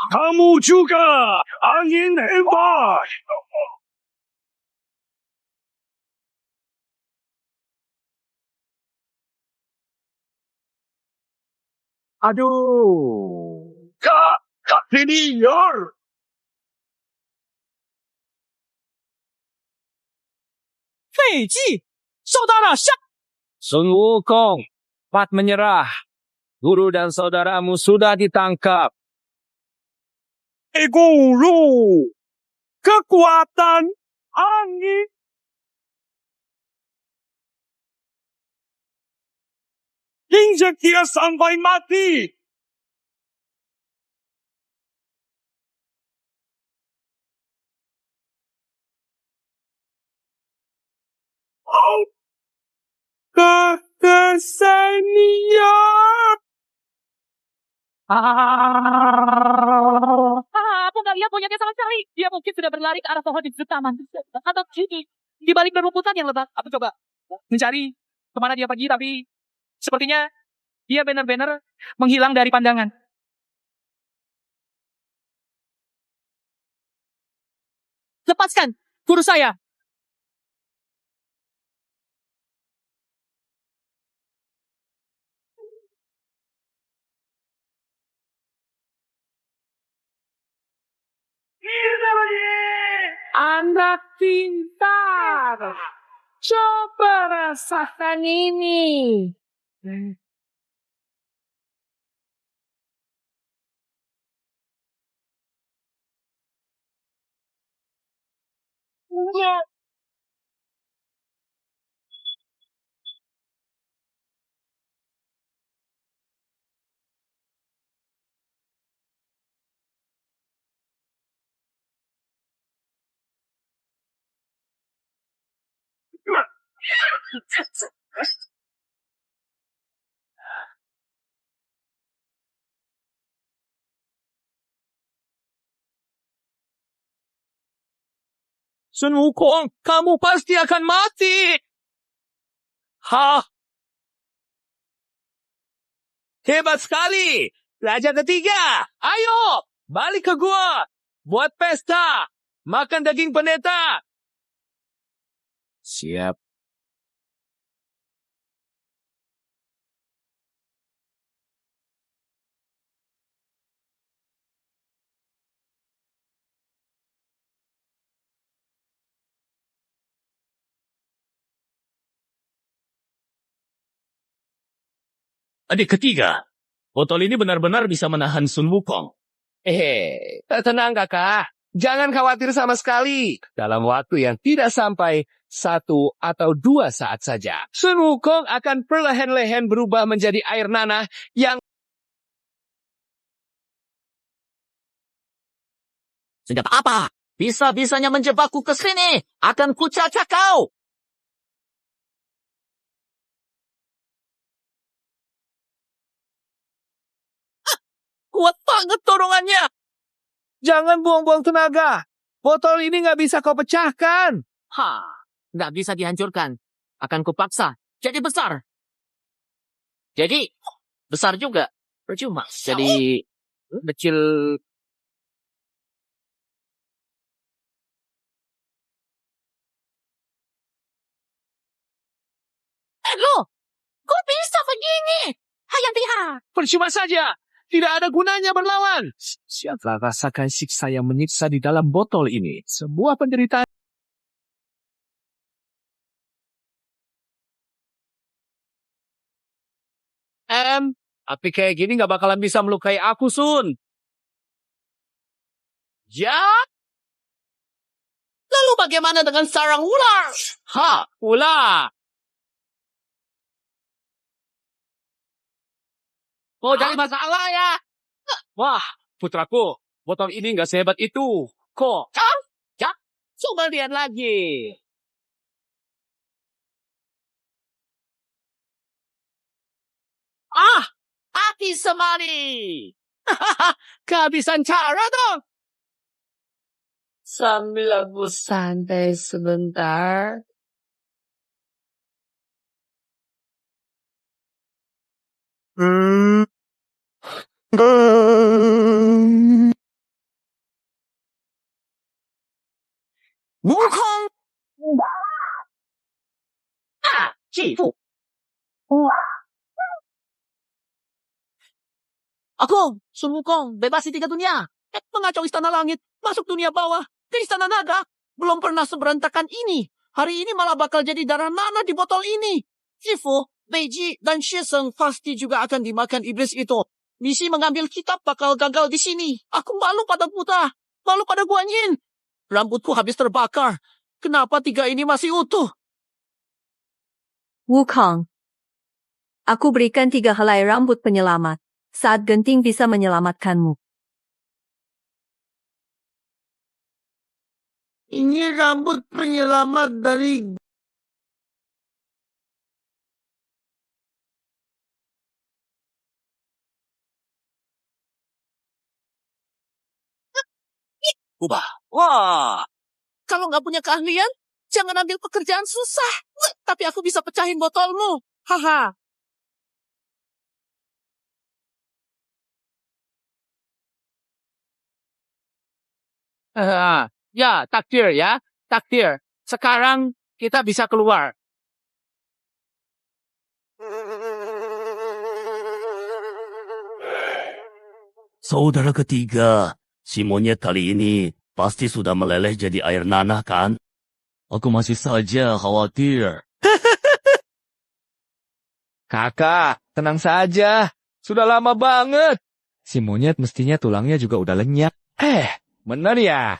Kamu juga, angin hebat. Aduh. Kak Senior. Feiji, saudara Syak. Sun Wukong, cepat menyerah. Guru dan saudaramu sudah ditangkap. Guru. Kekuatan angin. Injak dia sampai mati. Oh. Kakak Senior. Aku nggak lihat monyetnya sama sekali. Dia mungkin sudah berlari ke arah pohon di sudut taman. Atau di balik rerumputan yang lebat. Aku coba mencari kemana dia pergi, tapi sepertinya dia benar-benar menghilang dari pandangan. Lepaskan guru saya. Anak pintar. Coba rasakan ini. Sun Wukong, kamu pasti akan mati. Hah? Hebat sekali. Raja ketiga, ayo, balik ke gua. Buat pesta. Makan daging pendeta. Siap. Adik ketiga, botol ini benar-benar bisa menahan Sun Wukong. Tenang kakak. Jangan khawatir sama sekali. Dalam waktu yang tidak sampai 1 atau 2 saat saja, Sun Wukong akan perlahan-lahan berubah menjadi air nanah yang... Senjata apa? Bisa-bisanya menjebakku ke sini. Akan kucacah kau. Kuat banget dorongannya. Jangan buang-buang tenaga. Botol ini nggak bisa kau pecahkan. Nggak bisa dihancurkan. Akan kupaksa jadi besar. Jadi, besar juga. Percuma. Jadi, kecil. Loh, kok bisa begini? Hayang lihat. Percuma saja. Tidak ada gunanya berlawan. Siaplah rasakan siksa yang menyiksa di dalam botol ini. Sebuah penderitaan. Tapi kayak gini nggak bakalan bisa melukai aku, Sun. Ya? Lalu bagaimana dengan sarang ular? Ular. Mau cari masalah ya? Wah, putraku, botol ini nggak sehebat itu. Kok? Ya, coba lihat lagi. Api semari. Kehabisan cara dong. Sambil aku santai sebentar. Wukong! Cifu! Ako, Sun Wukong, bebas di 3 dunia. Mengacau istana langit, masuk dunia bawah, ke istana naga. Belum pernah seberantakan ini. Hari ini malah bakal jadi darah nanah di botol ini. Cifu, Beiji, dan Shiseng pasti juga akan dimakan iblis itu. Misi mengambil kitab bakal gagal di sini. Aku malu pada Buddha, malu pada Guan Yin. Rambutku habis terbakar. Kenapa 3 ini masih utuh? Wukong, aku berikan 3 helai rambut penyelamat. Saat genting bisa menyelamatkanmu. Ini rambut penyelamat dari... Ubah. Wah. Kalau nggak punya keahlian, jangan ambil pekerjaan susah. Tapi aku bisa pecahin botolmu. Haha. Ya, takdir ya. Takdir. Sekarang kita bisa keluar. Saudara ketiga, si monyet kali ini pasti sudah meleleh jadi air nanah kan? Aku masih saja khawatir. Kakak, tenang saja. Sudah lama banget. Si monyet mestinya tulangnya juga udah lenyap. Bener ya?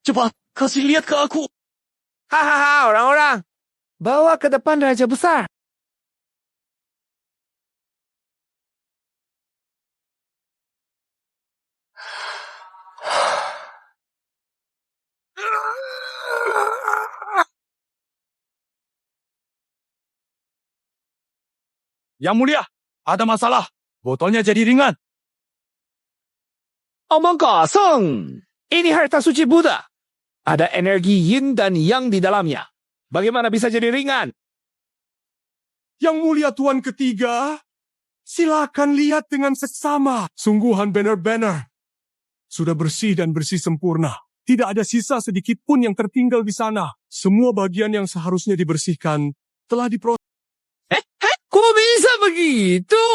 Cepat, kasih lihat ke aku. Hahaha, orang-orang. Bawa ke depan Raja Besar. Yang mulia, ada masalah. Botolnya jadi ringan. Omong kosong. Ini harta suci Buddha. Ada energi yin dan yang di dalamnya. Bagaimana bisa jadi ringan? Yang mulia Tuan ketiga, silakan lihat dengan seksama. Sungguhan banner-banner. Sudah bersih dan bersih sempurna. Tidak ada sisa sedikit pun yang tertinggal di sana. Semua bagian yang seharusnya dibersihkan telah diproses. Kok bisa begitu?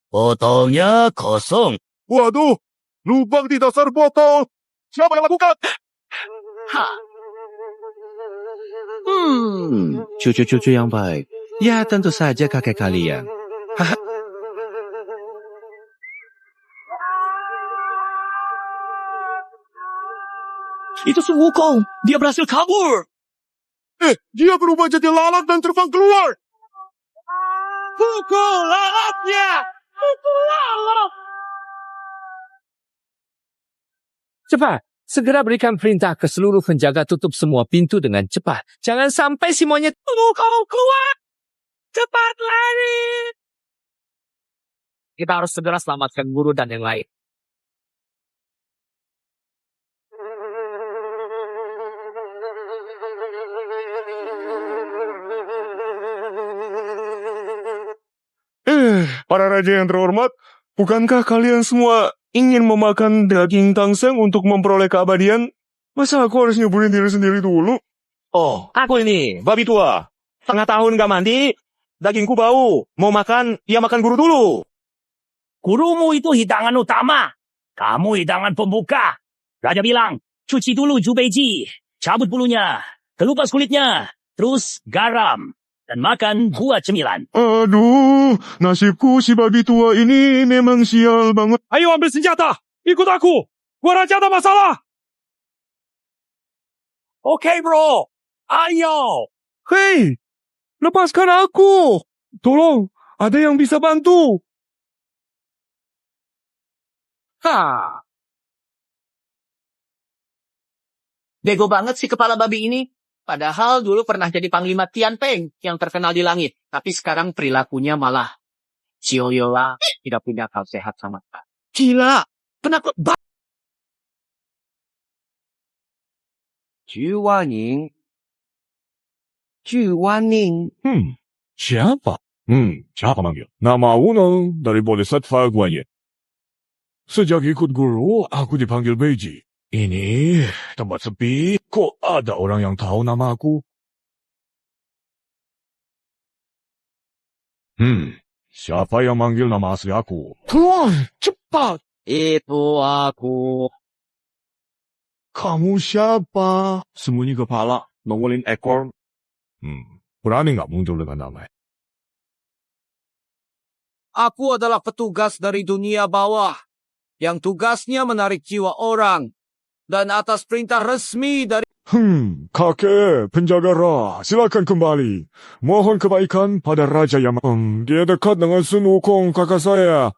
Botolnya kosong. Waduh, lubang di dasar botol. Siapa yang lakukan? Cucu-cucu yang baik. Ya, tentu saja kakek kalian. Itu Sun Wukong. Dia berhasil kabur. Dia berubah jadi lalat dan terbang keluar. Pukul lalatnya! Pukul lalat! Cepat, segera berikan perintah ke seluruh penjaga tutup semua pintu dengan cepat. Jangan sampai si monyet kau keluar. Cepat lari! Kita harus segera selamatkan guru dan yang lain. Para raja yang terhormat, bukankah kalian semua ingin memakan daging tangseng untuk memperoleh keabadian? Masa aku harus nyebulin diri sendiri dulu? Oh, aku ini, babi tua. Setengah tahun gak mandi, dagingku bau. Mau makan, ya makan guru dulu. Gurumu itu hidangan utama. Kamu hidangan pembuka. Raja bilang, cuci dulu Jubeji. Cabut bulunya, kelupas kulitnya, terus garam. Dan makan buah cemilan. Aduh, nasibku si babi tua ini memang sial banget. Ayo ambil senjata. Ikut aku. Gua raja ada masalah. Oke, bro. Ayo. Hei, lepaskan aku. Tolong, ada yang bisa bantu. Bego banget si kepala babi ini. Padahal dulu pernah jadi Panglima Tian Peng yang terkenal di langit. Tapi sekarang perilakunya malah Cioyola tidak punya akal sehat sama sekali. Gila, penakut banget. Juwaning. Siapa? Siapa manggil? Nama Wunong dari Bodhisattva Guanyin. Sejak ikut guru, aku dipanggil Beiji. Ini tempat sepi. Kok ada orang yang tahu nama aku? Siapa yang manggil nama asli aku? Keluar, cepat! Itu aku. Kamu siapa? Sembunyi kepala, nongolin ekor. Berani nggak muncul dengan nama? Aku adalah petugas dari dunia bawah yang tugasnya menarik jiwa orang dan atas perintah resmi dari Kakek, penjaga Ra, silakan kembali. Mohon kebaikan pada Raja Yama. Dia dekat dengan Sun Wukong, kakak saya.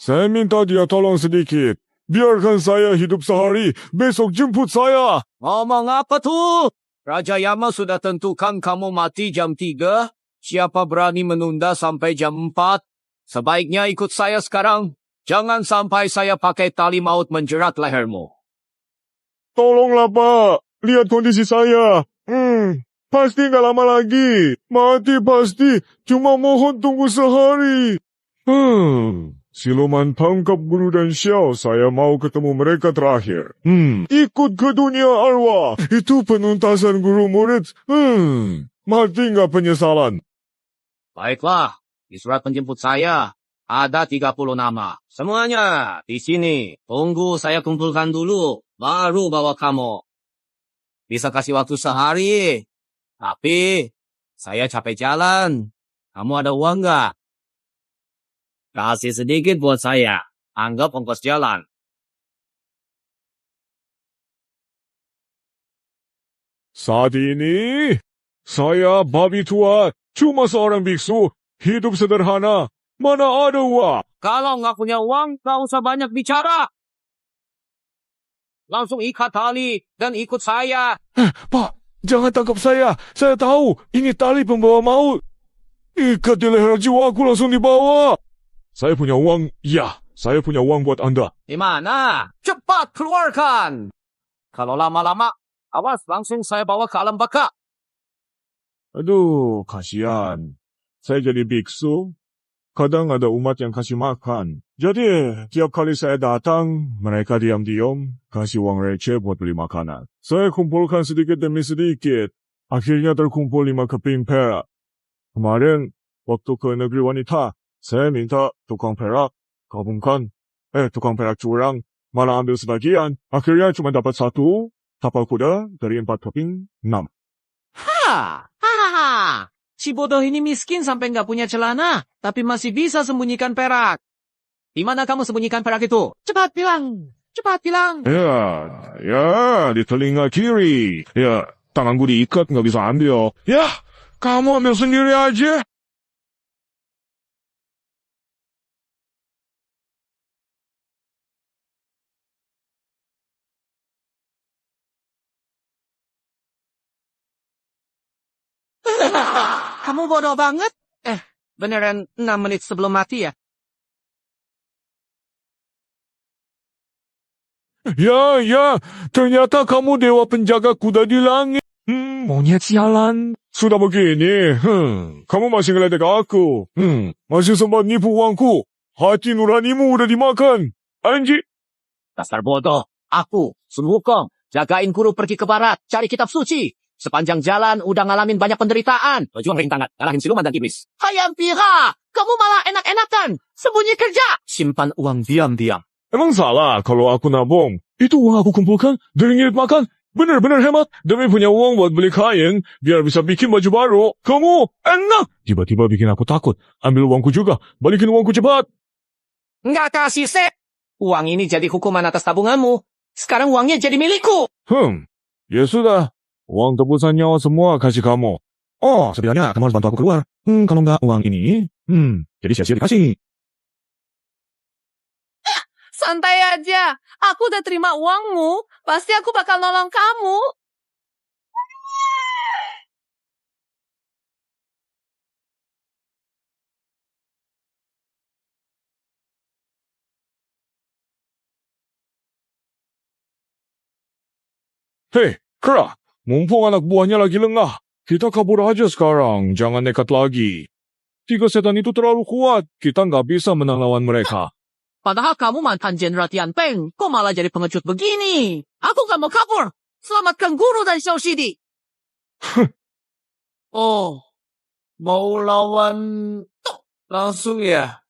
Saya minta dia tolong sedikit. Biarkan saya hidup sehari, besok jemput saya. Ngomong apa tuh? Raja Yama sudah tentukan kamu mati jam 3. Siapa berani menunda sampai jam 4? Sebaiknya ikut saya sekarang. Jangan sampai saya pakai tali maut menjerat lehermu. Tolonglah, Pak. Lihat kondisi saya. Pasti nggak lama lagi. Mati pasti. Cuma mohon tunggu sehari. Siluman tangkap guru dan Xiao. Saya mau ketemu mereka terakhir. Ikut ke dunia arwah. Itu penuntasan guru murid. Mati nggak penyesalan. Baiklah, di surat penjemput saya ada 30 nama. Semuanya di sini. Tunggu saya kumpulkan dulu, baru bawa kamu. Bisa kasih waktu sehari. Tapi saya capek jalan. Kamu ada uang nggak? Kasih sedikit buat saya. Anggap ongkos jalan. Saat ini, saya babi tua, cuma seorang biksu, hidup sederhana, mana ada uang. Kalau nggak punya uang, nggak usah banyak bicara. Langsung ikat tali dan ikut saya. Pak, jangan tangkap saya. Saya tahu, ini tali pembawa maut. Ikat di leher jiwaku langsung dibawa. Saya punya uang, ya. Saya punya uang buat Anda. Di mana? Cepat keluarkan. Kalau lama-lama, awas langsung saya bawa ke alam baka. Aduh, kasihan. Saya jadi biksu. Kadang ada umat yang kasih makan. Jadi, tiap kali saya datang, mereka diam-diam kasih uang receh buat beli makanan. Saya kumpulkan sedikit demi sedikit. Akhirnya terkumpul 5 keping perak. Kemarin, waktu ke negeri wanita, saya minta tukang perak gabungkan. Tukang perak curang malah ambil sebagian. Akhirnya cuma dapat 1 tapal kuda dari 4 keping 6. Hahaha. Si bodoh ini miskin sampai nggak punya celana, tapi masih bisa sembunyikan perak. Di mana kamu sembunyikan perak itu? Cepat bilang! Cepat bilang! Ya, di telinga kiri. Ya, tanganku diikat nggak bisa ambil. Ya, kamu ambil sendiri aja. Kamu bodoh banget. Beneran 6 menit sebelum mati ya? Ya, ternyata kamu dewa penjaga kuda di langit. Monyet sialan. Sudah begini, kamu masih ngeledek aku. Masih sempat nipu uangku. Hati nuranimu udah dimakan. Anjing. Dasar bodoh. Aku, Sun Wukong, jagain guru pergi ke barat, cari kitab suci. Sepanjang jalan udah ngalamin banyak penderitaan. Berjuang rintangan, ngalahin siluman dan iblis. Hayam Pira, kamu malah enak-enakan. Sembunyi kerja. Simpan uang diam-diam. Emang salah kalau aku nabung? Itu uang aku kumpulkan dari ngirit makan. Bener-bener hemat. Demi punya uang buat beli kain, biar bisa bikin baju baru. Kamu enak. Tiba-tiba bikin aku takut. Ambil uangku juga. Balikin uangku cepat. Nggak kasih sep. Uang ini jadi hukuman atas tabunganmu. Sekarang uangnya jadi milikku. Ya sudah. Uang tebusan nyawa semua kasih kamu. Oh, sebenarnya kamu harus bantu aku keluar. Kalau nggak uang ini, jadi sia-sia dikasih. Santai aja. Aku udah terima uangmu. Pasti aku bakal nolong kamu. Hei, Kera. Mumpung anak buahnya lagi lengah, kita kabur aja sekarang, jangan nekat lagi. 3 setan itu terlalu kuat, kita nggak bisa menang lawan mereka. Padahal kamu mantan Jenderal Tian Peng, kok malah jadi pengecut begini? Aku gak mau kabur. Selamatkan guru dari Xiao Shidi. Oh, mau lawan langsung ya?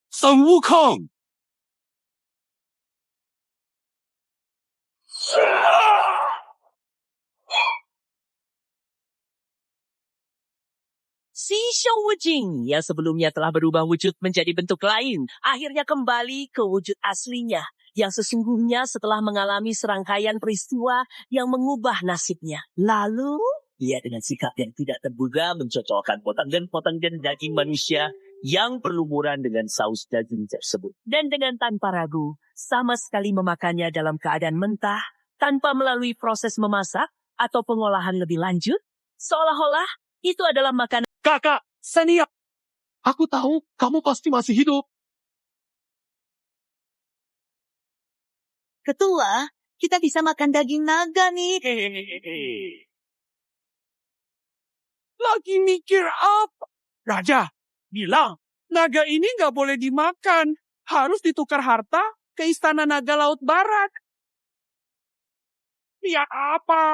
Sun Wukong! Si Xiao Wujing yang sebelumnya telah berubah wujud menjadi bentuk lain, akhirnya kembali ke wujud aslinya, yang sesungguhnya setelah mengalami serangkaian peristiwa yang mengubah nasibnya. Lalu, ia dengan sikap yang tidak terduga mencocokkan potongan-potongan daging manusia yang berlumuran dengan saus daging tersebut. Dan dengan tanpa ragu, sama sekali memakannya dalam keadaan mentah, tanpa melalui proses memasak atau pengolahan lebih lanjut, seolah-olah itu adalah makanan. Kakak, Sania, aku tahu kamu pasti masih hidup. Ketua, kita bisa makan daging naga nih. Lagi mikir apa? Raja, bilang, naga ini nggak boleh dimakan. Harus ditukar harta ke Istana Naga Laut Barat. Ya apa?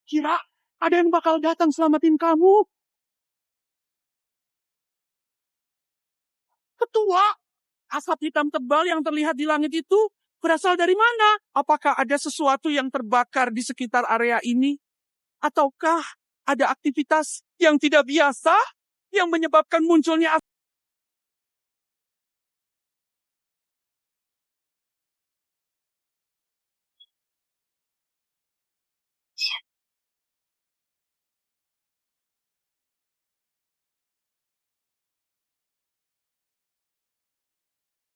Kira ada yang bakal datang selamatin kamu? Ketua, asap hitam tebal yang terlihat di langit itu berasal dari mana? Apakah ada sesuatu yang terbakar di sekitar area ini? Ataukah ada aktivitas yang tidak biasa yang menyebabkan munculnya asap?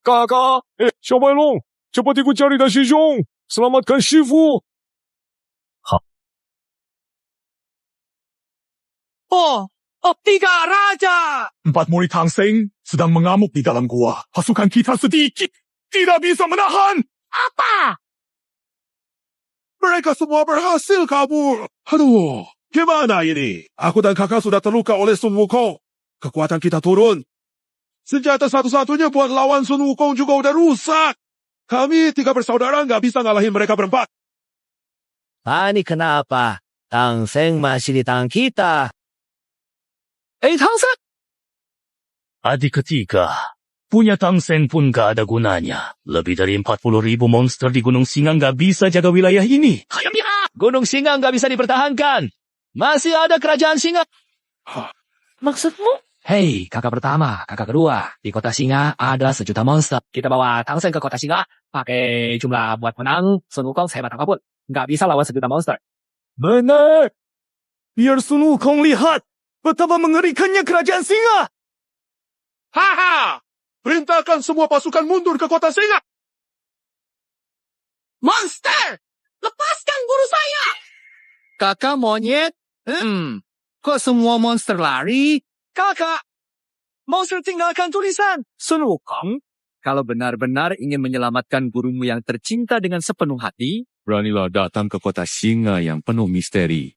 Kakak, Xiao Bailong, cepat ikut cari Dashi Zhong. Selamatkan Shifu. Oh, Tiga Raja! 4 murid Tang Seng sedang mengamuk di dalam gua. Pasukan kita sedikit tidak bisa menahan. Apa? Mereka semua berhasil kabur. Aduh, gimana ini? Aku dan kakak sudah terluka oleh Sun Wukong. Kekuatan kita turun. Senjata satu-satunya buat lawan Sun Wukong juga udah rusak. Kami 3 bersaudara nggak bisa ngalahin mereka berempat. Ini kenapa? Tang Seng masih di tangan kita. Tang Seng! Adik ketiga, punya Tang Seng pun gak ada gunanya. Lebih dari 40.000 monster di Gunung Singa gak bisa jaga wilayah ini. Gunung Singa nggak bisa dipertahankan. Masih ada kerajaan Singa. Maksudmu? Hei, kakak pertama, kakak kedua. Di kota Singa ada 1 juta monster. Kita bawa Tang Seng ke kota Singa. Pakai jumlah buat menang, Sun Wukong sehebat apapun. Nggak bisa lawan 1 juta monster. Benar. Biar Sun Wukong lihat betapa mengerikannya kerajaan Singa. Haha! Perintahkan semua pasukan mundur ke kota Singa. Monster! Lepaskan guru saya! Kakak monyet? Kok semua monster lari? Kakak, monster tinggalkan tulisan. Sun Wukong, kalau benar-benar ingin menyelamatkan gurumu yang tercinta dengan sepenuh hati, Beranilah datang ke kota Singa yang penuh misteri.